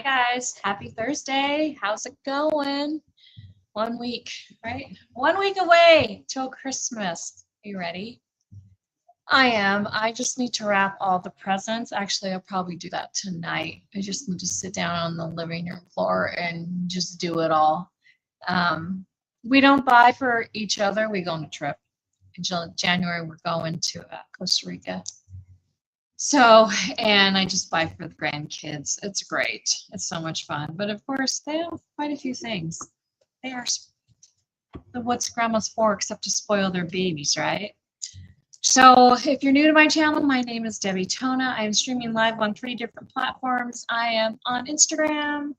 Hi guys, happy Thursday. How's it going? 1 week, right? 1 week away till Christmas. Are you ready? I am. I just need to wrap all the presents. Actually, I'll probably do that tonight. I just need to sit down on the living room floor and just do it all. We don't buy for each other. We go on a trip. In January, we're going to Costa Rica. So, and I just buy for the grandkids. It's great. It's so much fun. But of course, they have quite a few things. They are what's grandma's for except to spoil their babies, right? So if you're new to my channel, my name is Debbie Tona. I am streaming live on 3 different platforms. I am on Instagram,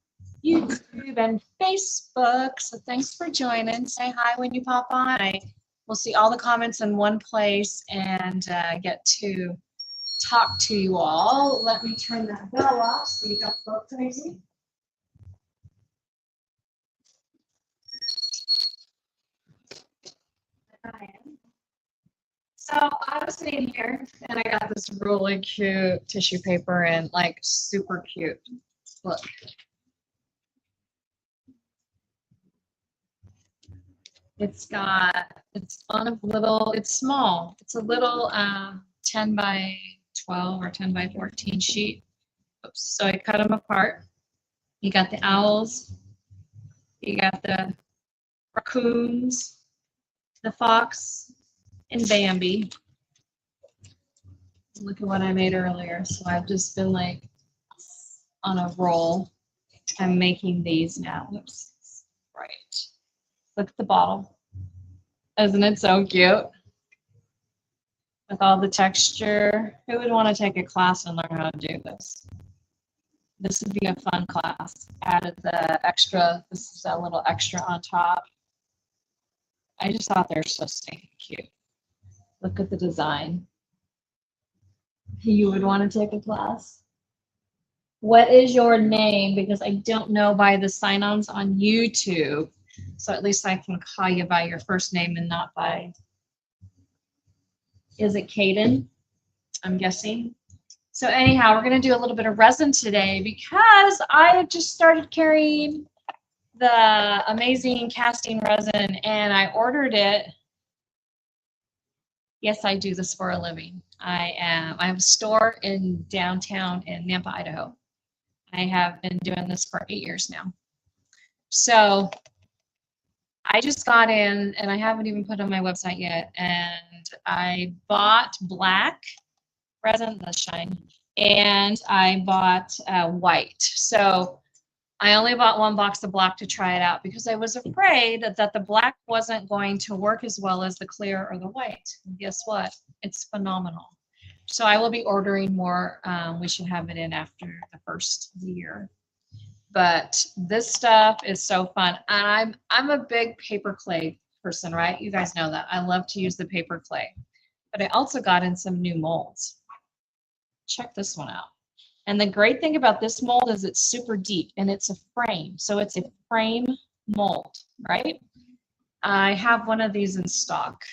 YouTube, and Facebook. So thanks for joining. Say hi when you pop on. I will see all the comments in one place and get to talk to you all. Let me turn that bell off so you don't go crazy. So I was sitting here and I got this really cute tissue paper and like super cute. Look. It's on a little, it's small. It's a little 10 by 12 or 10 by 14 sheet. Oops. So I cut them apart. You got the owls. You got the raccoons, the fox, and Bambi. Look at what I made earlier. So I've just been like on a roll. I'm making these now. Oops. Right. Look at the bottle. Isn't it so cute? With all the texture. Who would want to take a class and learn how to do this? This would be a fun class. Added the extra, this is a little extra on top. I just thought they're so stinking cute. Look at the design. You would want to take a class. What is your name? Because I don't know by the sign-ons on YouTube. So at least I can call you by your first name and not by, is it Caden? I'm guessing. So anyhow, we're going to do a little bit of resin today because I have just started carrying the amazing casting resin and I ordered it. Yes, I do this for a living. I have a store in downtown in Nampa, Idaho. I have been doing this for 8 years now. So I just got in and I haven't even put on my website yet. And I bought black resin, the shine, and I bought white. So I only bought 1 box of black to try it out because I was afraid that the black wasn't going to work as well as the clear or the white. And guess what? It's phenomenal. So I will be ordering more. We should have it in after the first of the year. But this stuff is so fun. And I'm a big paper clay person, right? You guys know that. I love to use the paper clay. But I also got in some new molds. Check this one out. And the great thing about this mold is it's super deep and it's a frame. So it's a frame mold, right? I have one of these in stock.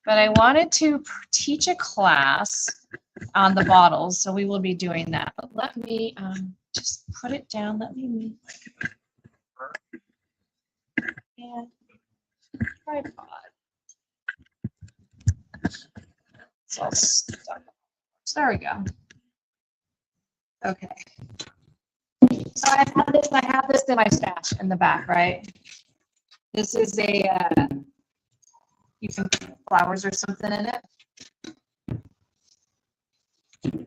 But I wanted to teach a class on the bottles. So we will be doing that. But let me just put it down. Let me move. And tripod. It's all stuck. So there we go. Okay. So I have this in my stash in the back, right? This is a you can put flowers or something in it.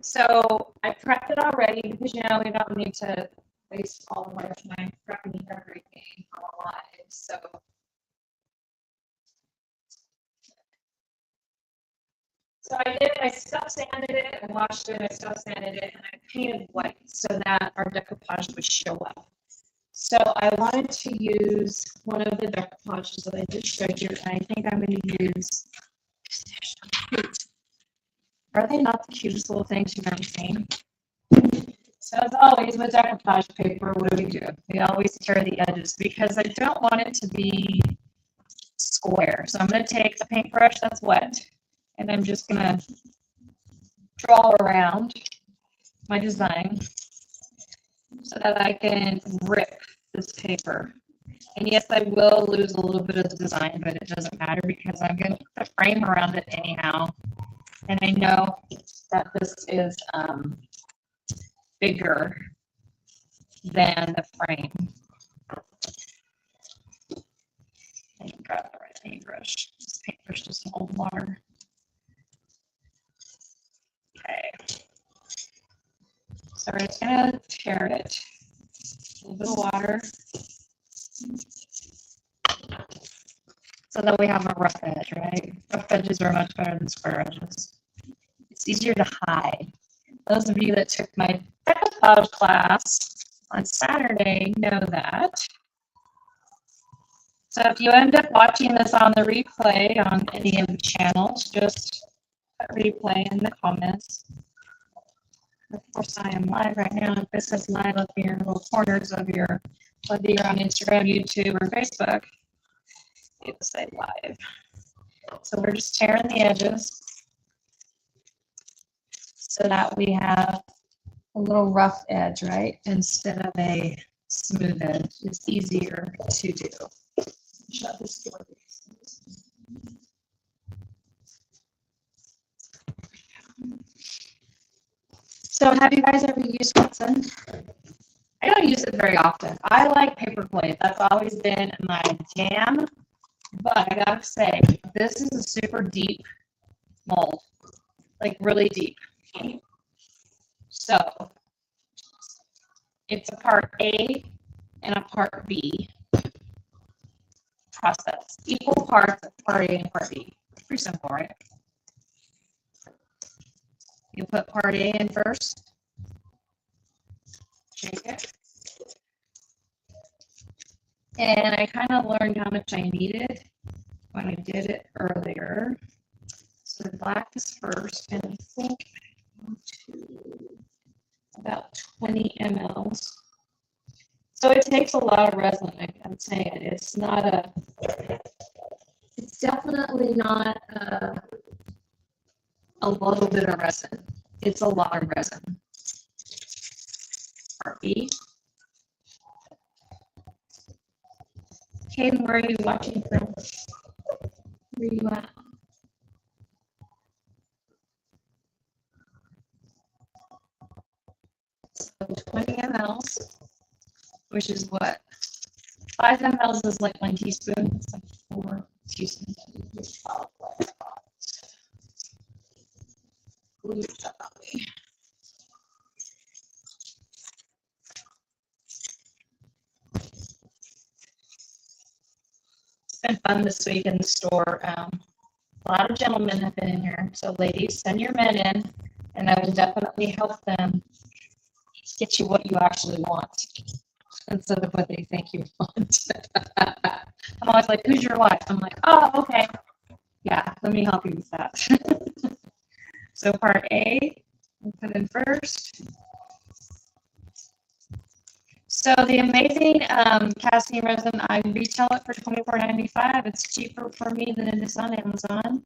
So I prepped it already because you know we don't need to waste all of our time prepping everything online. So I stuff sanded it, I washed it, I stuff sanded it, and I painted white so that our decoupage would show up. So I wanted to use one of the decoupages that I just showed you, and I think I'm going to use, they're so cute. Are they not the cutest little things you've ever seen? So as always with decoupage paper, what do? We always tear the edges because I don't want it to be square. So I'm going to take a paintbrush that's wet, and I'm just going to draw around my design. so that I can rip this paper. And yes, I will lose a little bit of the design, but it doesn't matter because I'm going to put a frame around it anyhow. And I know that this is bigger than the frame. I can grab the right paintbrush. This paintbrush doesn't hold water. Okay. So we're just going to tear it. A little bit of water. So that we have a rough edge, right? Rough edges are much better than square edges. It's easier to hide. Those of you that took my decoupage class on Saturday know that. So if you end up watching this on the replay on any of the channels, just put replay in the comments. Of course, I am live right now. If this is live up here in the little corners of your, whether you're on Instagram, YouTube, or Facebook, it will say live. So we're just tearing the edges so that we have a little rough edge, right? Instead of a smooth edge. It's easier to do. Shut this door. So have you guys ever used resin? I don't use it very often. I like paperclay. That's always been my jam. But I gotta say, this is a super deep mold. Like really deep. So it's a part A and a part B process. Equal parts of part A and part B. Pretty simple, right? You put part A in first. Shake it. And I kind of learned how much I needed when I did it earlier. So the black is first, and I think about 20 mLs. So it takes a lot of resin, I'm saying. It's not a, it's definitely not a little bit of resin. It's a lot of resin. Part B. Hayden, where are you watching from? Where are you at? So 20 mLs, which is what? 5 mLs is like 1 teaspoon. It's like 4 teaspoons. It's been fun this week in the store. A lot of gentlemen have been in here. So ladies, send your men in, and I will definitely help them get you what you actually want instead of what they think you want. I'm always like, who's your wife? I'm like, oh, okay. Yeah, let me help you with that. So part A, we'll put in first. So the amazing casting resin, I retail it for $24.95. It's cheaper for me than it is on Amazon.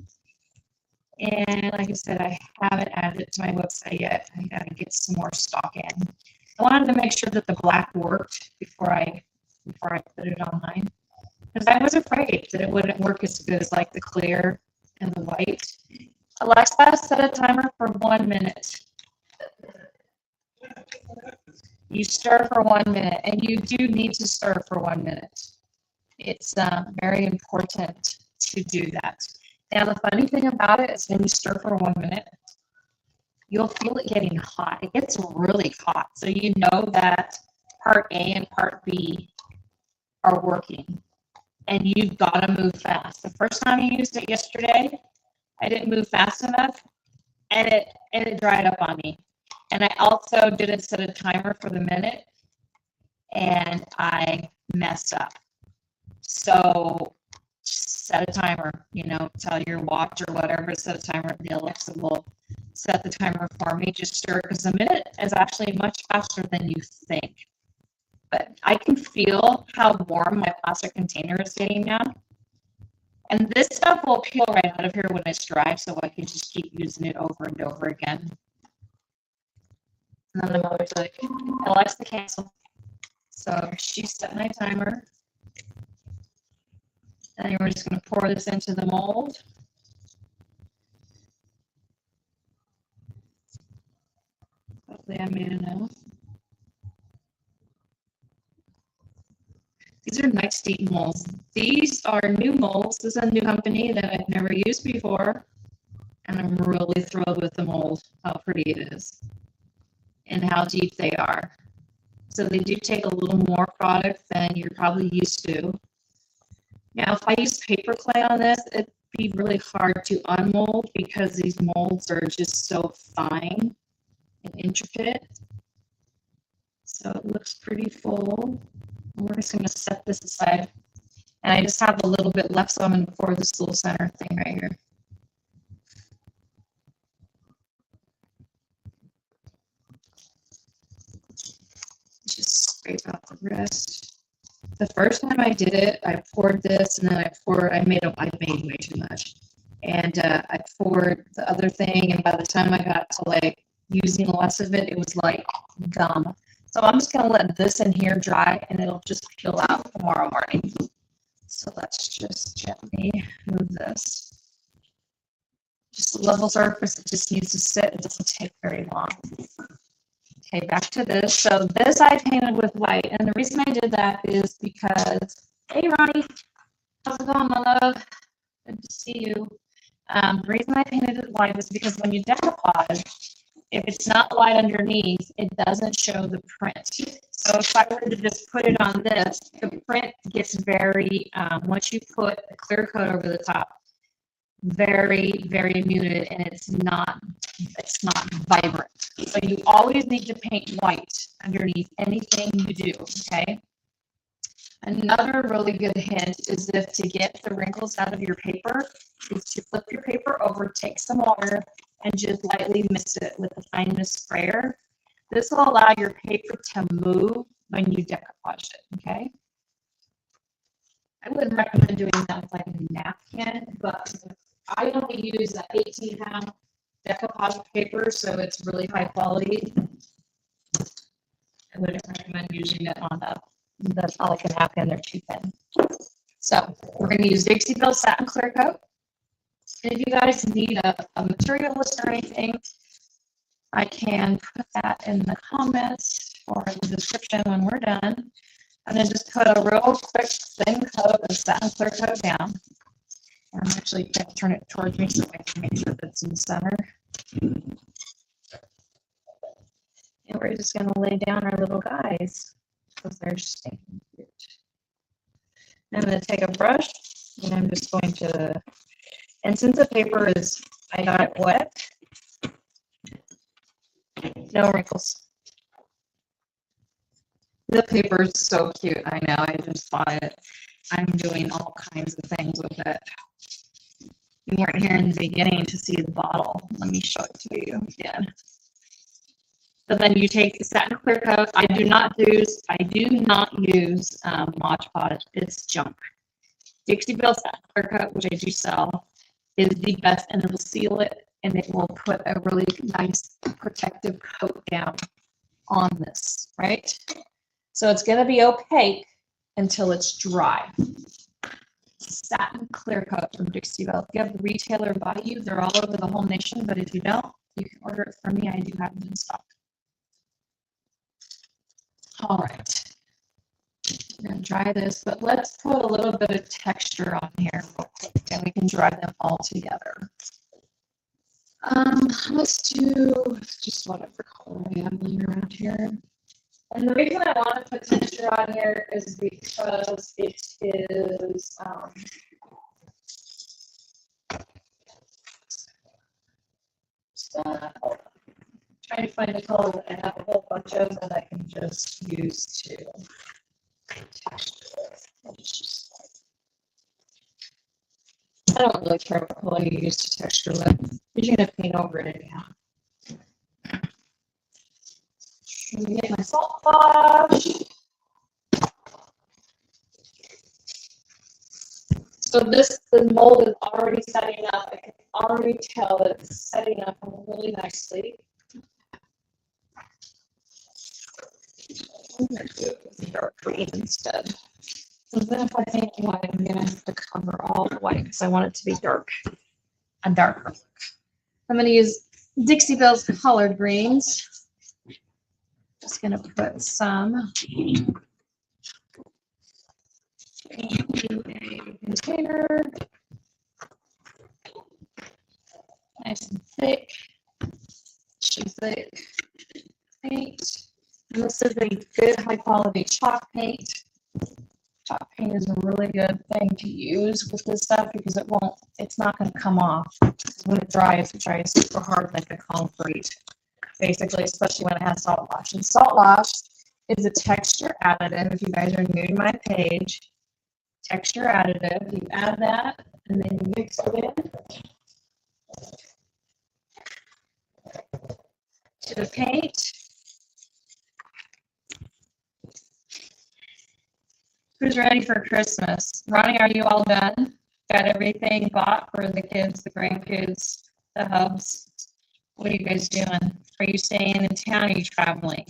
And like I said, I haven't added it to my website yet. I gotta get some more stock in. I wanted to make sure that the black worked before I put it online, because I was afraid that it wouldn't work as good as like the clear and the white. Alexa, set a timer for 1 minute. You stir for 1 minute, and you do need to stir for 1 minute. It's very important to do that. Now, the funny thing about it is when you stir for 1 minute, you'll feel it getting hot. It gets really hot. So you know that part A and part B are working. And you've got to move fast. The first time I used it yesterday, I didn't move fast enough, and it dried up on me. And I also didn't set a timer for the minute, and I messed up. So set a timer, you know, tell your watch or whatever, set a timer. The Alexa will set the timer for me. Just stir, because a minute is actually much faster than you think. But I can feel how warm my plastic container is getting now. And this stuff will peel right out of here when it's dry, so I can just keep using it over and over again. And then the mother's like, I likes to cancel. So she set my timer. And we're just going to pour this into the mold. Hopefully I made enough. These are nice deep molds. These are new molds. This is a new company that I've never used before. And I'm really thrilled with the mold, how pretty it is, and how deep they are. So they do take a little more product than you're probably used to. Now, if I use paper clay on this, it'd be really hard to unmold because these molds are just so fine and intricate. So it looks pretty full. And we're just going to set this aside. And I just have a little bit left, so I'm going to pour this little center thing right here. Just scrape out the rest. The first time I did it, I poured this, and then I made way too much. And I poured the other thing, and by the time I got to like using less of it, it was like gum. So I'm just going to let this in here dry, and it'll just peel out tomorrow morning. So let's just gently move this. Just a level surface, it just needs to sit. It doesn't take very long. Okay, back to this. So this I painted with white, and the reason I did that is because, hey Ronnie, how's it going, my love? Good to see you. The reason I painted it white is because when you decoupage, if it's not white underneath, it doesn't show the print. So if I were to just put it on this, the print gets very, once you put a clear coat over the top, very, very muted, and it's not vibrant. So you always need to paint white underneath anything you do, okay? Another really good hint is if to get the wrinkles out of your paper is to flip your paper over, take some water, and just lightly mist it with a fine mist sprayer. This will allow your paper to move when you decoupage it, okay? I wouldn't recommend doing that with like a napkin, but I only use an 18-pound decoupage paper, so it's really high quality. I wouldn't recommend using it on that's not like a napkin, they're too thin. So we're going to use Dixie Belle Satin Clear Coat. And if you guys need a material list or anything, I can put that in the comments or in the description when we're done. And then just put a real quick thin coat of satin clear coat down. I'm actually going to turn it towards me so I can make sure that it's in the center. And we're just going to lay down our little guys because they're stinking cute. I'm going to take a brush and I'm just going to, and since the paper is, I got it wet, no wrinkles. The paper is so cute. I know, I just bought it. I'm doing all kinds of things with it. You weren't here in the beginning to see the bottle. Let me show it to you again. So then you take the satin clear coat. I do not use Mod Podge. It's junk. Dixie Belle Satin Clear Coat, which I do sell, is the best, and it will seal it, and it will put a really nice protective coat down on this, right? So it's going to be opaque until it's dry. Satin Clear Coat from Dixie Belle. If you have the retailer buy you, they're all over the whole nation, but if you don't, you can order it from me. I do have them in stock. All right. I'm going to dry this, but let's put a little bit of texture on here real quick, and we can dry them all together. Let's do just whatever color we have laying around here. And the reason I want to put texture on here is because it is trying to find a color that I have a whole bunch of that I can just use to texture with. I don't really care what color you use to texture with. You're going to paint over it anyhow. Let me get my salt flash. So the mold is already setting up. I can already tell that it's setting up really nicely. I'm going to do it with dark green instead. So then if I paint white, I'm going to have to cover all the white because I want it to be dark. A darker look. I'm going to use Dixie Belle's collard greens. Just going to put some into a container. Nice and thick. Too thick paint. And this is a good high quality chalk paint. Chalk paint is a really good thing to use with this stuff because it's not going to come off. When it dries super hard like a concrete, basically, especially when it has salt wash. And salt wash is a texture additive. If you guys are new to my page, texture additive, you add that and then you mix it in to the paint. Who's ready for Christmas? Ronnie, are you all done? Got everything bought for the kids, the grandkids, the hubs? What are you guys doing? Are you staying in town? Are you traveling?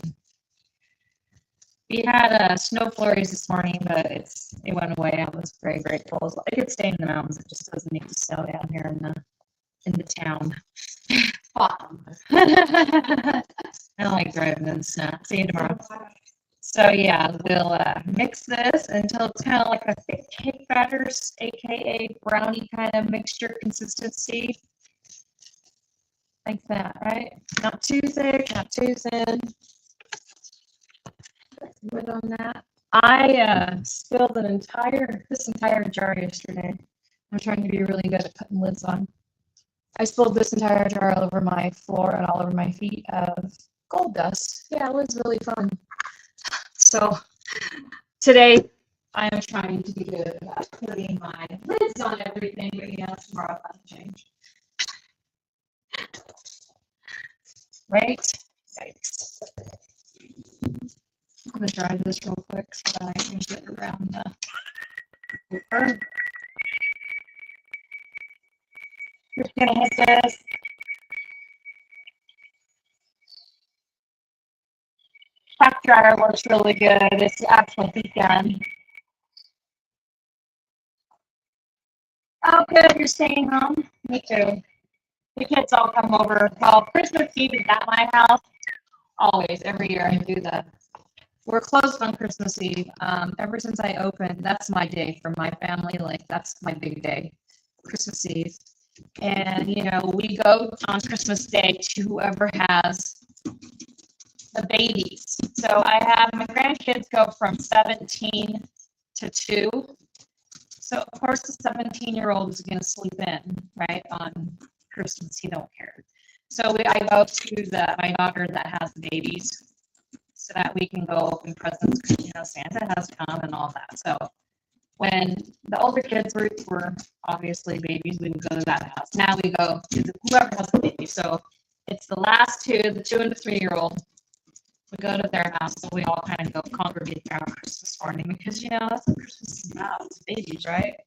We had snow flurries this morning, but it went away. I was very grateful. I could stay in the mountains. It just doesn't need to snow down here in the town. I don't like driving in the snow. See you tomorrow. So yeah, we'll mix this until it's kind of like a thick cake batter, aka brownie kind of mixture consistency. Like that, right? Not too thick, not too thin. Good on that. I spilled this entire jar yesterday. I'm trying to be really good at putting lids on. I spilled this entire jar all over my floor and all over my feet of gold dust. Yeah, it was really fun. So today I am trying to be good about putting my lids on everything, but tomorrow I'll have to change. Right? Yikes. I'm going to dry this real quick so that I can get around the paper. Just going to hit this. Pack dryer works really good. It's actually done. Oh, good. You're staying home? Me too. The kids all come over. Well, Christmas Eve is at my house. Always, every year I do that. We're closed on Christmas Eve. Ever since I opened, that's my day for my family. Like, that's my big day, Christmas Eve. And, we go on Christmas Day to whoever has the babies. So I have my grandkids go from 17 to 2. So, of course, the 17-year-old is going to sleep in, right, on Christmas. He don't care. So I go to my daughter that has the babies so that we can go open presents because, Santa has come and all that. So when the older kids were obviously babies, we would go to that house. Now we go to whoever has the baby. So it's the last two, the 2 and the 3-year-old. We go to their house, so we all kind of go congregate there on Christmas morning because, that's what Christmas is about. It's babies, right?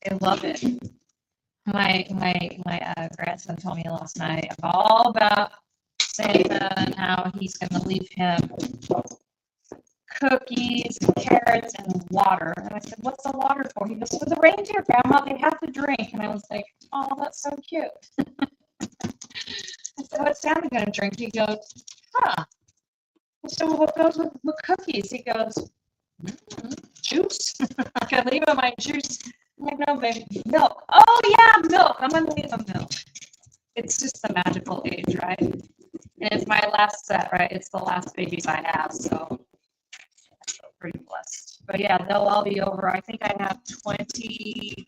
They love it. My grandson told me last night all about Santa and how he's going to leave him cookies and carrots and water. And I said, "What's the water for?" He goes, "For the reindeer, Grandma. They have to drink." And I was like, "Oh, that's so cute." I said, "What's Santa going to drink?" He goes, "Huh. So what goes with cookies?" He goes, "Juice." I can leave him my juice. I'm like, "No, baby, milk." "Oh yeah, milk. I'm gonna leave him milk." It's just the magical age, right? And it's my last set, right? It's the last babies I have, so I feel pretty blessed. But yeah, they'll all be over. I think I have 22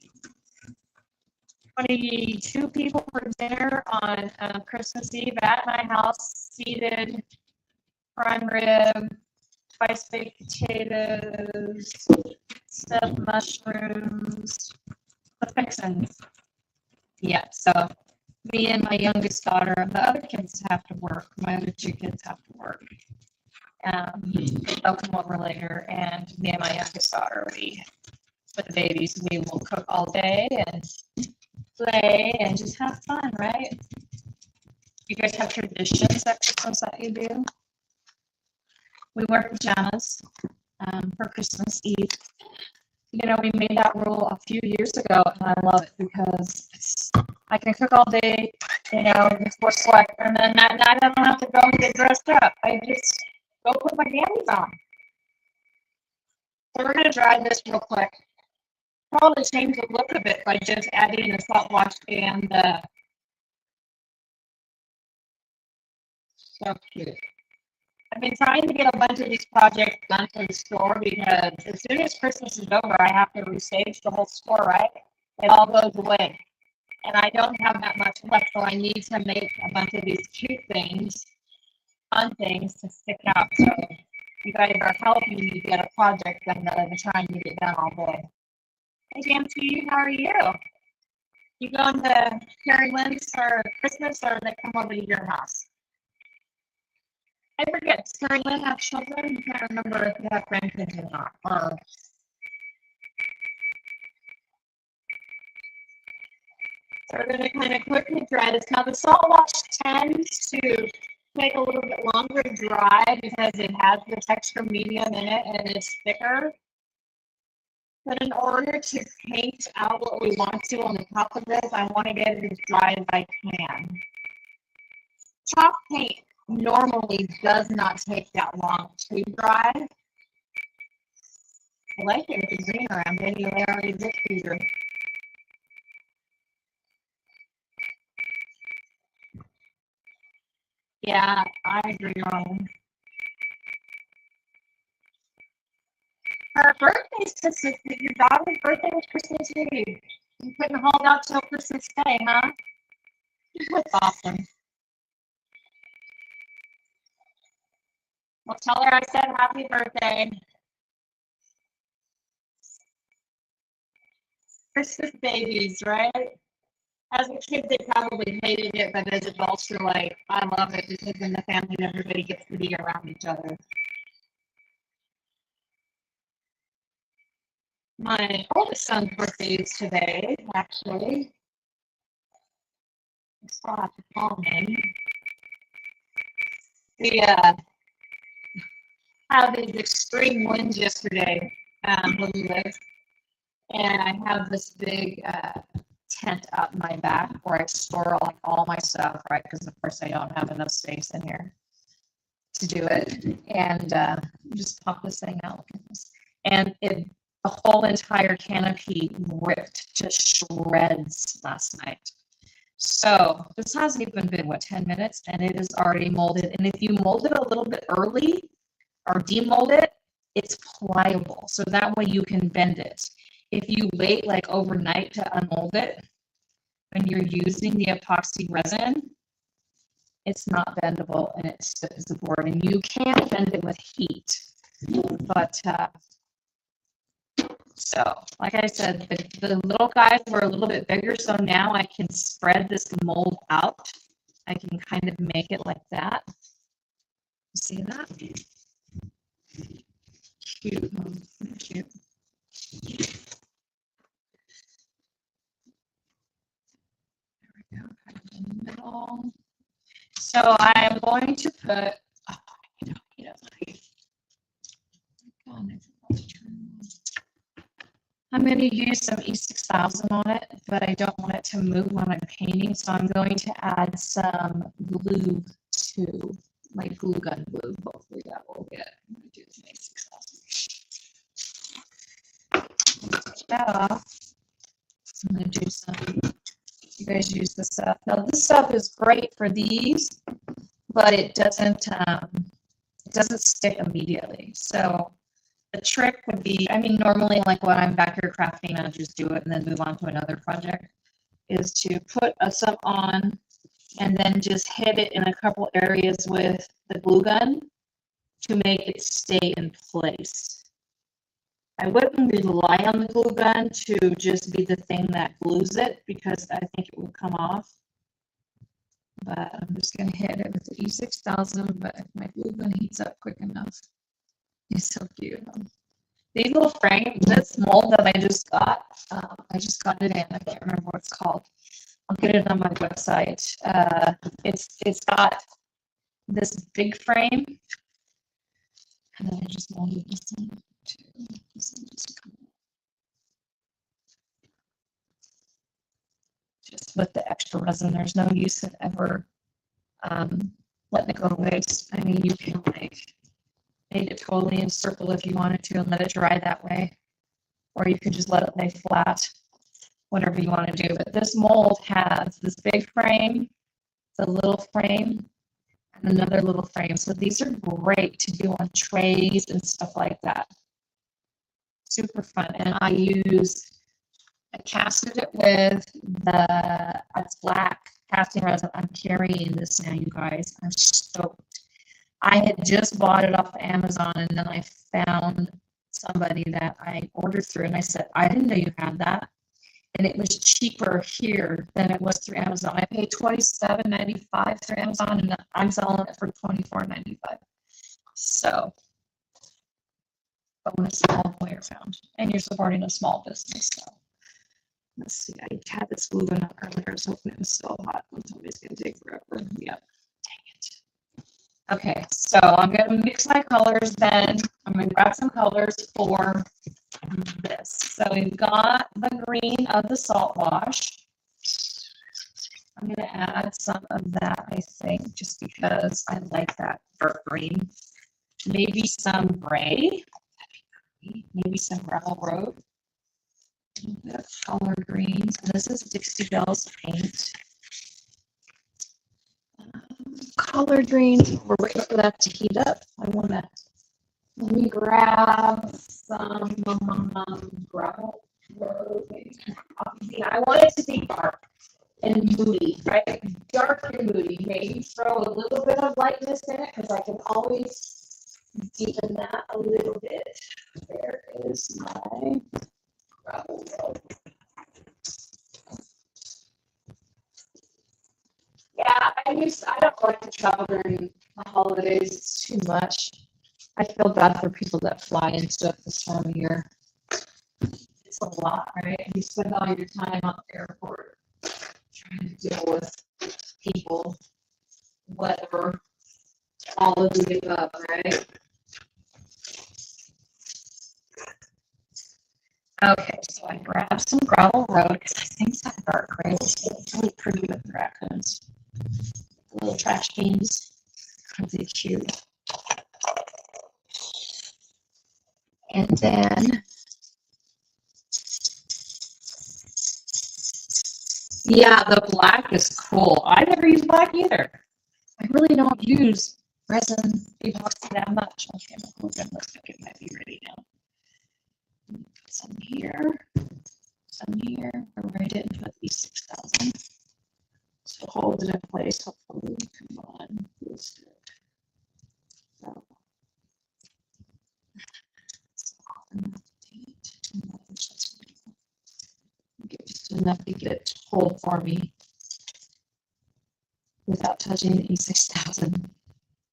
people for dinner on Christmas Eve at my house, seated. Prime rib, spice baked potatoes, stuffed mushrooms, the fixins. Yeah, so me and my youngest daughter, the other kids have to work. My other 2 kids have to work. They'll come over later, and me and my youngest daughter, with the babies, we will cook all day and play and just have fun, right? You guys have traditions at Christmas that you do? we wear pajamas for Christmas Eve. You know, we made that rule a few years ago, and I love it because I can cook all day, you know, before sweat, and then that night I don't have to go and get dressed up. I just go put my jammies on. So we're going to dry this real quick. Probably change the look of it by just adding the salt wash and the so cute. I've been trying to get a bunch of these projects done for the store because as soon as Christmas is over, I have to restage the whole store, right? It all goes away. And I don't have that much left, so I need to make a bunch of these cute things, fun things to stick out. So you guys are helping me get a project done that I've been trying to get done all day. Hey, Jamsie, how are you? You going to Carrie Lynn's for Christmas, or they come over to your house? I forget, does Carrie Lynn have children? I can't remember if they have grandkids or not. So we're going to kind of quickly dry this. Now the salt wash tends to take a little bit longer to dry because it has the texture medium in it and it's thicker. But in order to paint out what we want to on the top of this, I want to get it as dry as I can. Chalk paint normally does not take that long to dry. I like it with the green around. Maybe they already look easier. Yeah, I agree on. Her birthday's Christmas Eve. Your daughter's birthday was Christmas Eve. You couldn't hold out till Christmas Day, huh? That's awesome. Well, tell her I said happy birthday. Christmas babies, right? As a kid, they probably hated it, but as adults, you're like, I love it because in the family, everybody gets to be around each other. My oldest son's birthday is today, actually. I still have to call him. We had these extreme winds yesterday where we live, and I have this big tent out in my back where I store like all my stuff, right? Because of course I don't have enough space in here to do it. And just pop this thing out. Look at this. And the whole entire canopy ripped to shreds last night. So this hasn't even been, what, 10 minutes, and it is already molded. And if you mold it a little bit early or demold it, it's pliable. So that way you can bend it. If you wait like overnight to unmold it, when you're using the epoxy resin, it's not bendable and it stiffens the board. And you can bend it with heat. But so, like I said, the little guys were a little bit bigger, so now I can spread this mold out. I can kind of make it like that. See that? Cute. Cute. There we go, kind of in the middle. So I'm going to put, I'm going to use some E6000 on it, but I don't want it to move when I'm painting, so I'm going to add some glue to my glue gun glue. Hopefully that will get. I'm going to do some E6000. Take that off. I'm going to do some. You guys use this stuff. Now this stuff is great for these, but it doesn't stick immediately. So the trick would be, I mean, normally like when I'm back here crafting, I'll just do it and then move on to another project, is to put some on and then just hit it in a couple areas with the glue gun to make it stay in place. I wouldn't rely on the glue gun to just be the thing that glues it because I think it would come off. But I'm just going to hit it with the E6000, but if my glue gun heats up quick enough. It's so cute. These little frames, this mold that I just got it in. I can't remember what it's called. I'll get it on my website. It's got this big frame, And then I just molded this one too. This one just with the extra resin, there's no use in ever letting it go to waste. I mean, you can like make it totally in circle if you wanted to and let it dry that way. Or you could just let it lay flat, whatever you want to do. But this mold has this big frame, the little frame, and another little frame. So these are great to do on trays and stuff like that. Super fun. And I casted it with it's black casting resin. I'm carrying this now, you guys. I'm stoked. I had just bought it off of Amazon, and then I found somebody that I ordered through, and I said, I didn't know you had that. And it was cheaper here than it was through Amazon. I paid $27.95 through Amazon, and I'm selling it for $24.95. So, bonus small player found. And you're supporting a small business. So, let's see. I had this moving up earlier. I was hoping it was still hot. Somebody's going to take forever. Yep. Okay, so I'm going to mix my colors then. I'm going to grab some colors for this. So we've got the green of the salt wash. I'm going to add some of that, I think, just because I like that dark green. Maybe some gray. Maybe some gravel road. Color greens. And this is Dixie Belle's paint. Collard greens. We're waiting for that to heat up. Let me grab some gravel. I want it to be dark and moody, right? Dark and moody. Maybe throw a little bit of lightness in it because I can always deepen that a little bit. There is my gravel road. Yeah, I don't like to travel during the holidays. It's too much. I feel bad for people that fly and stuff this time of year. It's a lot, right? And you spend all your time at the airport trying to deal with people, whatever, all of the above, right? Okay, so I grabbed some gravel road because I think that dark gray is really pretty with the raccoons. The little trash cans. Really cute. And then, yeah, the black is cool. I never use black either. I really don't use resin epoxy that much. Okay, I'm going to looks like it might be ready now. Put some here, some here. Remember, I didn't put these 6,000. So hold it in place. Hopefully, come on. So, get just enough to get it to hold for me without touching the E6000.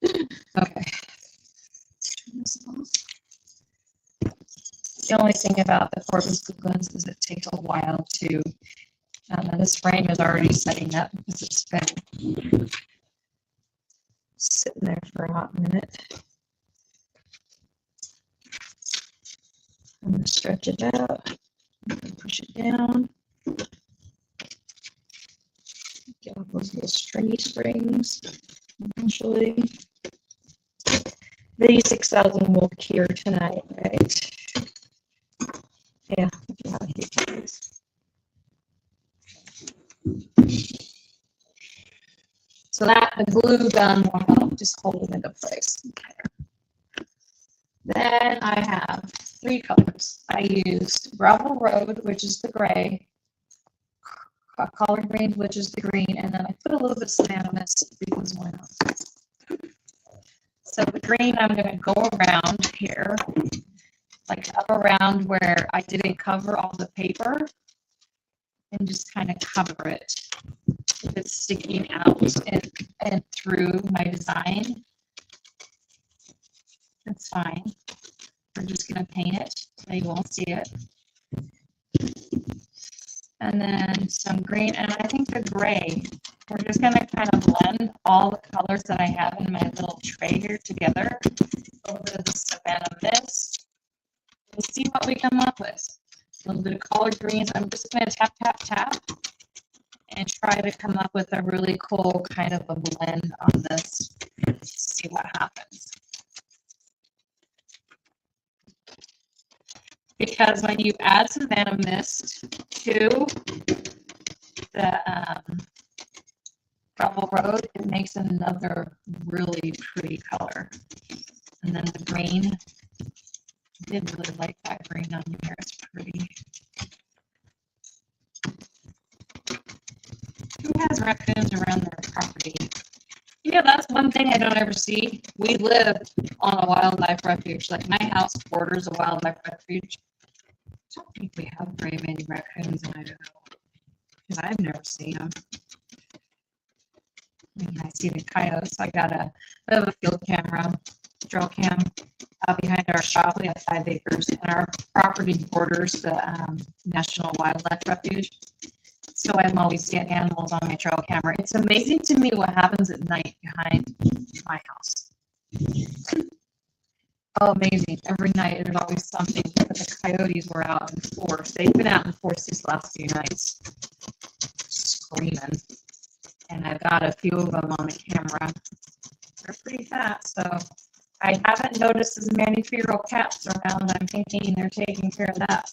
Okay. Turn this off. The only thing about the cordless glue guns is it takes a while to. This frame is already setting up because it's been sitting there for a hot minute. I'm going to stretch it out. I'm going to push it down. Get all those little stringy springs eventually. The E6000 will cure tonight, right? Yeah, so that the glue gun will help just hold it into place. Okay. Then I have 3 colors. I used Gravel Road, which is the gray, Collard Green, which is the green, and then I put a little bit of cyan on this because why not? So the green, I'm going to go around here, like up around where I didn't cover all the paper, and just kind of cover it. If it's sticking out and through my design, that's fine. We're just going to paint it so you won't see it. And then some green, and I think the gray. We're just going to kind of blend all the colors that I have in my little tray here together over the Savannah Mist and see what we come up with. A little bit of collard greens. I'm just going to tap, tap, tap and try to come up with a really cool kind of a blend on this. See what happens. Because when you add Savannah Mist to the Gravel Road, it makes another really pretty color. And then the green, I did really like that green on here. It's pretty. Who has raccoons around their property? Yeah, that's one thing I don't ever see. We live on a wildlife refuge. Like my house borders a wildlife refuge. I don't think we have very many raccoons in Idaho because I've never seen them. And I see the coyotes. I got a bit of a field camera, drill cam, out behind our shop. We have 5 acres, and our property borders the National Wildlife Refuge. So I'm always seeing animals on my trail camera. It's amazing to me what happens at night behind my house. Oh, amazing. Every night there's always something. But the coyotes were out in force. They've been out in force these last few nights, screaming. And I've got a few of them on the camera. They're pretty fat, so I haven't noticed as many feral cats around. I'm thinking they're taking care of that.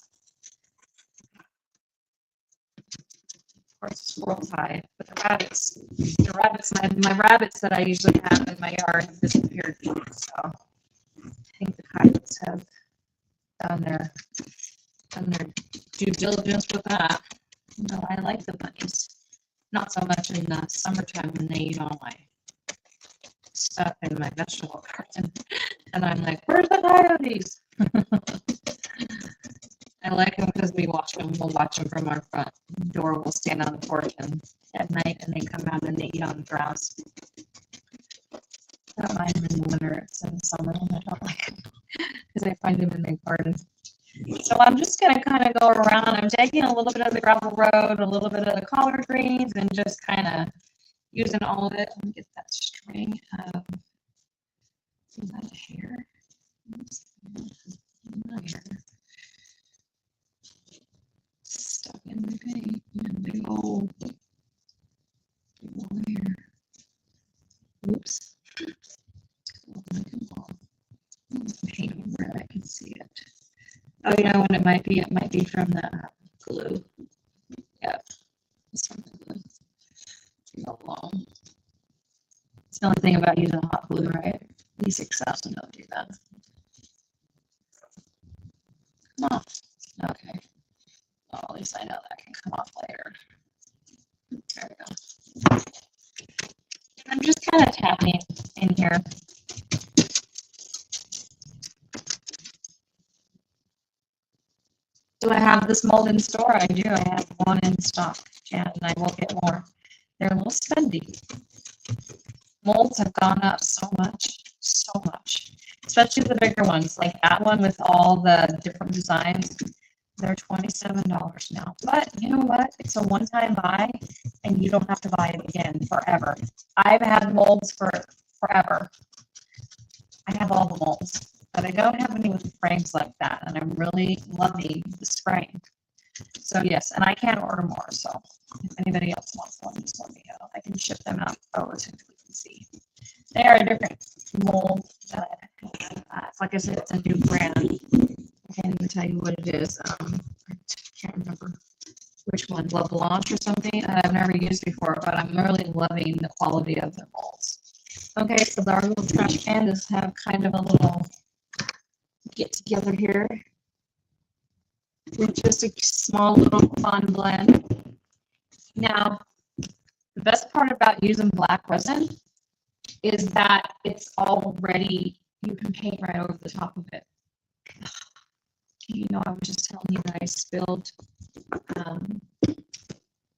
Of course, squirrels hide, but the rabbits, my rabbits that I usually have in my yard have disappeared. So I think the coyotes have done their due diligence with that. No, I like the bunnies. Not so much in the summertime when they eat all my stuff in my vegetable garden. And I'm like, where's the coyotes? I like them because we watch them. We'll watch them from our front door. We'll stand on the porch and at night and they come out and they eat on the grass. I don't mind them in the winter. It's in the summer and I don't like them because I find them in my garden. So I'm just going to kind of go around. I'm taking a little bit of the gravel road, a little bit of the collard greens, and just kind of using all of it. Let me get that string. Is that a hair? Not hair. Stuck in my paint. Big old hair. Oops. Paint over it. I can see it. Oh, you know what it might be? It might be from the glue. Yep. It's from the glue. Long. It's the only thing about using hot glue, right? E6000 don't do that. Come off. Okay. Well, at least I know that can come off later. There we go. I'm just kind of tapping in here. Do I have this mold in store? I do. I have one in stock, and I will get more. They're a little spendy. Molds have gone up so much, especially the bigger ones, like that one with all the different designs. They're $27 now. But you know what? It's a one-time buy, and you don't have to buy it again forever. I've had molds for forever. I have all the molds. But I don't have any with frames like that, and I'm really loving this frame. So yes, and I can order more, so if anybody else wants one, just let me know. I can ship them out relatively easy. They are a different mold. Like I said, it's a new brand. I can't even tell you what it is. I can't remember which one, La Blanche or something that I've never used before, but I'm really loving the quality of the molds. Okay, so our little trash can does have kind of a little get together here with just a small little fun blend. Now, the best part about using black resin is that it's already, you can paint right over the top of it. You know, I was just telling you that I spilled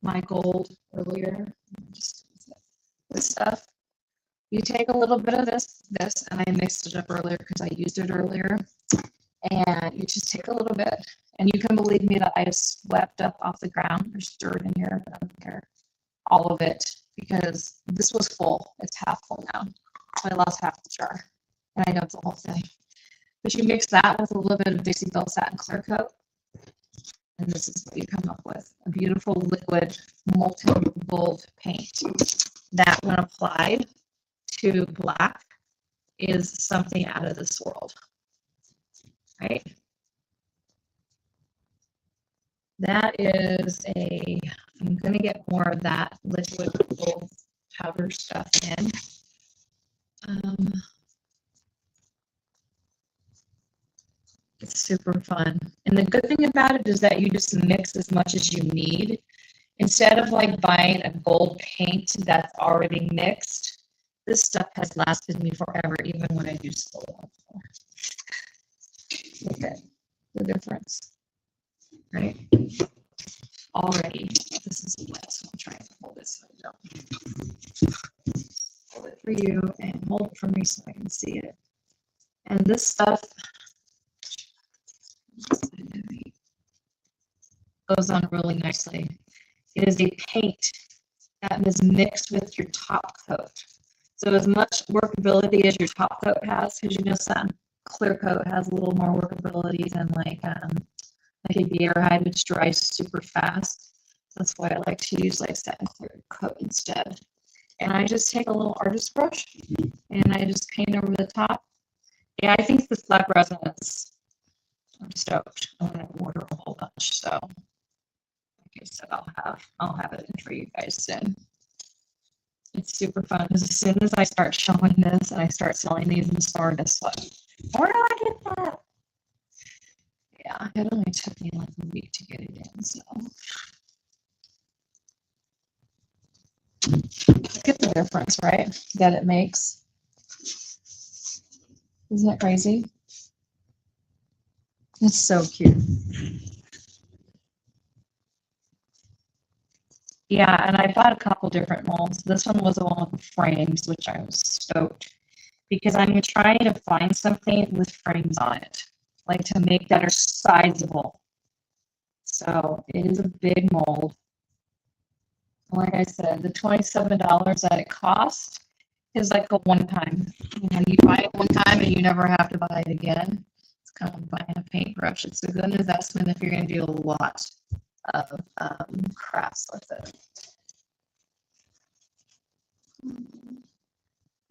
my gold earlier. Just this stuff. You take a little bit of this, and I mixed it up earlier because I used it earlier. And you just take a little bit, and you can believe me that I just swept up off the ground. There's dirt in here, but I don't care. All of it, because this was full. It's half full now. So I lost half the jar, and I dumped the whole thing. But you mix that with a little bit of Dixie Belle Satin Clear Coat, and this is what you come up with. A beautiful liquid molten gold paint that, when applied to black, is something out of this world, right? That is I'm going to get more of that liquid gold powder stuff in. It's super fun. And the good thing about it is that you just mix as much as you need. Instead of like buying a gold paint that's already mixed, this stuff has lasted me forever, even when I use silver. Look at the difference, right? Already, this is wet, so I'm trying to hold it so I don't. Hold it for you and hold it for me so I can see it. And this stuff goes on really nicely. It is a paint that is mixed with your top coat. So as much workability as your top coat has, because you know satin clear coat has a little more workability than like a beer hide, which dries super fast. That's why I like to use like satin clear coat instead. And I just take a little artist brush and I just paint over the top. Yeah, I think this black resin is, I'm stoked. I'm gonna order a whole bunch. So like I said, I'll have it in for you guys soon. It's super fun because as soon as I start showing this and I start selling these in the store, guess what? Where do I get that? Yeah, it only took me like a week to get it in, so. Look at the difference, right? That it makes. Isn't that crazy? It's so cute. Yeah, and I bought a couple different molds. This one was the one with the frames, which I was stoked because I'm trying to find something with frames on it, like to make that are sizable. So it is a big mold. Like I said, the $27 that it cost is like a one-time. You know, you buy it one time and you never have to buy it again. It's kind of buying a paintbrush. It's a good investment if you're going to do a lot of crafts with it.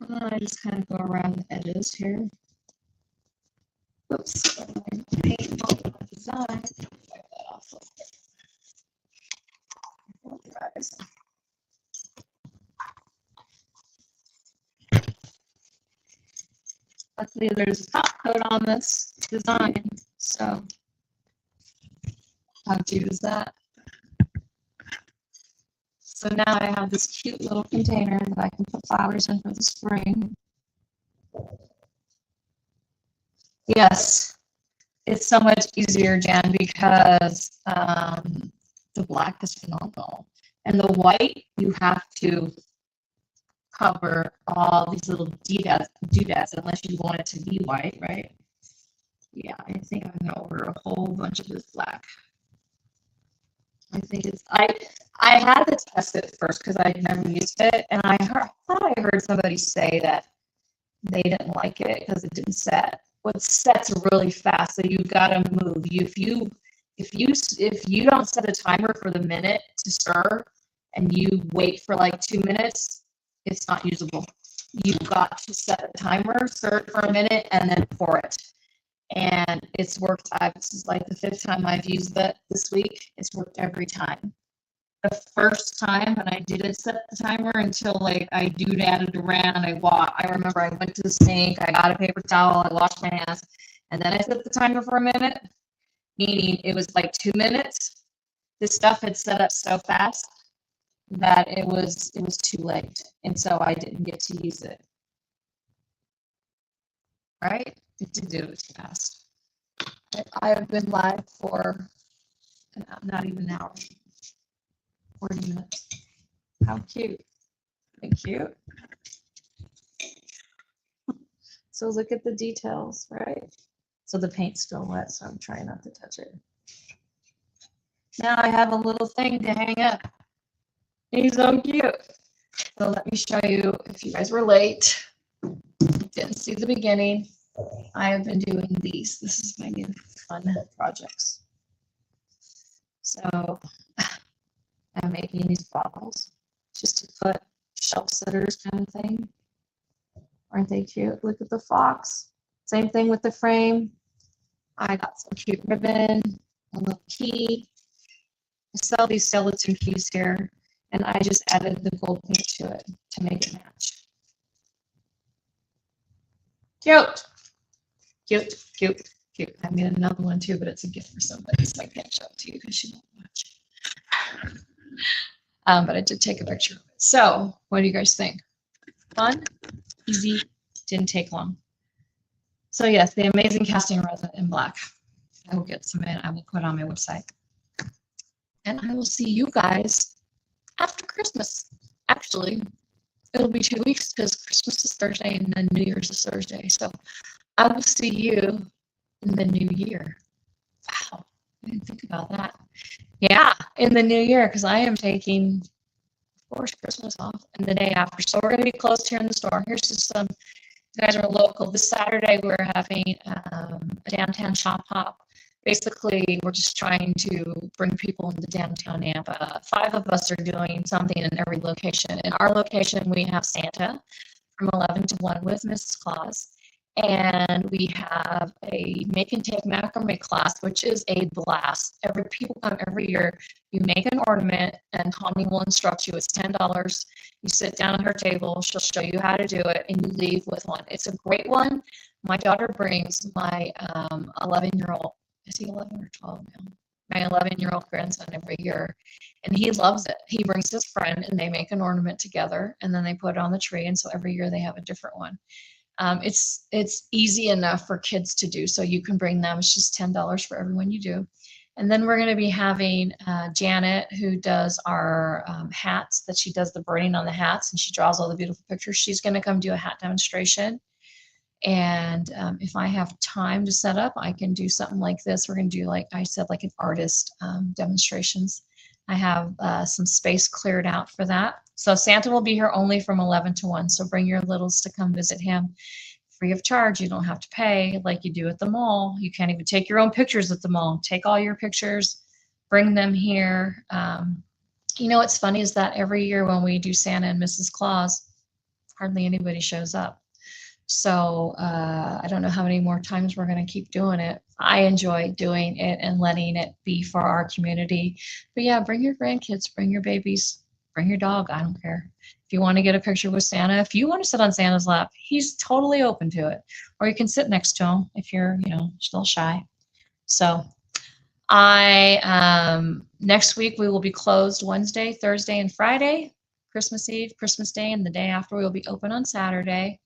I just kind of go around the edges here. Oops. Paint design. Wipe that off real quick. Guys. Luckily, there's a top coat on this design, so how cute is that? So now I have this cute little container that I can put flowers in for the spring. Yes, it's so much easier, Jan, because the black is phenomenal. And the white, you have to cover all these little doodads unless you want it to be white, right? Yeah, I think I'm gonna order a whole bunch of this black. I think it's I had to test it first because I'd never used it, and I thought I heard somebody say that they didn't like it because it didn't set. Well, it sets really fast, so you've got to move. If you don't set a timer for the minute to stir, and you wait for like 2 minutes, it's not usable. You've got to set a timer, stir it for a minute, and then pour it. And it's worked. This is like the 5th time I've used it this week. It's worked every time. The first time when I didn't set the timer until like I doodadded around, I remember I went to the sink, I got a paper towel, I washed my hands, and then I set the timer for a minute, meaning it was like 2 minutes. This stuff had set up so fast that it was too late, and so I didn't get to use it. Right? It did do it fast. I have been live for not even an hour. 40 minutes. How cute. Thank you. So look at the details, right? So the paint's still wet, so I'm trying not to touch it. Now I have a little thing to hang up. He's so cute. So let me show you, if you guys were late, didn't see the beginning. I have been doing these. This is my new fun projects. So I'm making these bottles just to put shelf sitters kind of thing. Aren't they cute? Look at the fox. Same thing with the frame. I got some cute ribbon, a little key. I sell these skeleton keys here, and I just added the gold paint to it to make it match. Cute. Cute, cute, cute. I made another one too, but it's a gift for somebody, so I can't show it to you because you won't watch. But I did take a picture of it. So, what do you guys think? Fun, easy, didn't take long. So yes, the amazing casting resin in black. I will get some in. I will put on my website. And I will see you guys after Christmas. Actually, it'll be 2 weeks because Christmas is Thursday and then New Year's is Thursday. So I will see you in the new year. Wow, I didn't think about that. Yeah, in the new year because I am taking, of course, Christmas off and the day after. So we're going to be closed here in the store. Here's just some. You guys are local. This Saturday we're having a downtown shop hop. Basically, we're just trying to bring people into downtown Nampa. 5 of us are doing something in every location. In our location, we have Santa from 11 to 1 with Mrs. Claus. And we have a make and take macrame class, which is a blast. People come every year. You make an ornament, and Connie will instruct you. It's $10. You sit down at her table. She'll show you how to do it, and you leave with one. It's a great one. My daughter brings my 11-year-old. Is he 11 or 12 now? My 11-year-old grandson every year, and he loves it. He brings his friend, and they make an ornament together, and then they put it on the tree. And so every year they have a different one. It's easy enough for kids to do, so you can bring them. It's just $10 for everyone you do. And then we're going to be having Janet, who does our hats, that she does the burning on the hats, and she draws all the beautiful pictures. She's going to come do a hat demonstration. And if I have time to set up, I can do something like this. We're going to do, like I said, like an artist demonstrations. I have some space cleared out for that. So Santa will be here only from 11 to 1. So bring your littles to come visit him free of charge. You don't have to pay like you do at the mall. You can't even take your own pictures at the mall. Take all your pictures, bring them here. You know what's funny is that every year when we do Santa and Mrs. Claus, hardly anybody shows up. So I don't know how many more times we're going to keep doing it. I enjoy doing it and letting it be for our community. But yeah, bring your grandkids, bring your babies, bring your dog. I don't care. If you want to get a picture with Santa, if you want to sit on Santa's lap, he's totally open to it. Or you can sit next to him if you're, still shy. So next week we will be closed Wednesday, Thursday, and Friday, Christmas Eve, Christmas Day, and the day after we will be open on Saturday.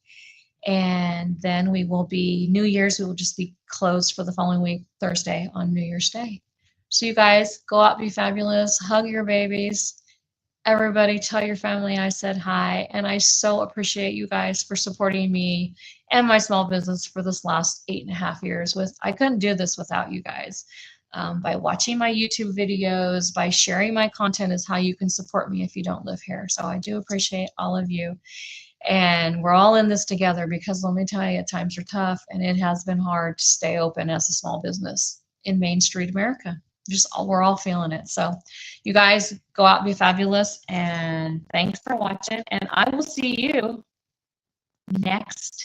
And then we will be, New Year's, we will just be closed for the following week, Thursday on New Year's Day. So you guys, go out, be fabulous, hug your babies. Everybody tell your family I said hi. And I so appreciate you guys for supporting me and my small business for this last 8.5 years. I couldn't do this without you guys. By watching my YouTube videos, by sharing my content is how you can support me if you don't live here. So I do appreciate all of you. And we're all in this together because let me tell you, times are tough and it has been hard to stay open as a small business in Main Street America. We're all feeling it. So you guys go out and be fabulous, and thanks for watching, and I will see you next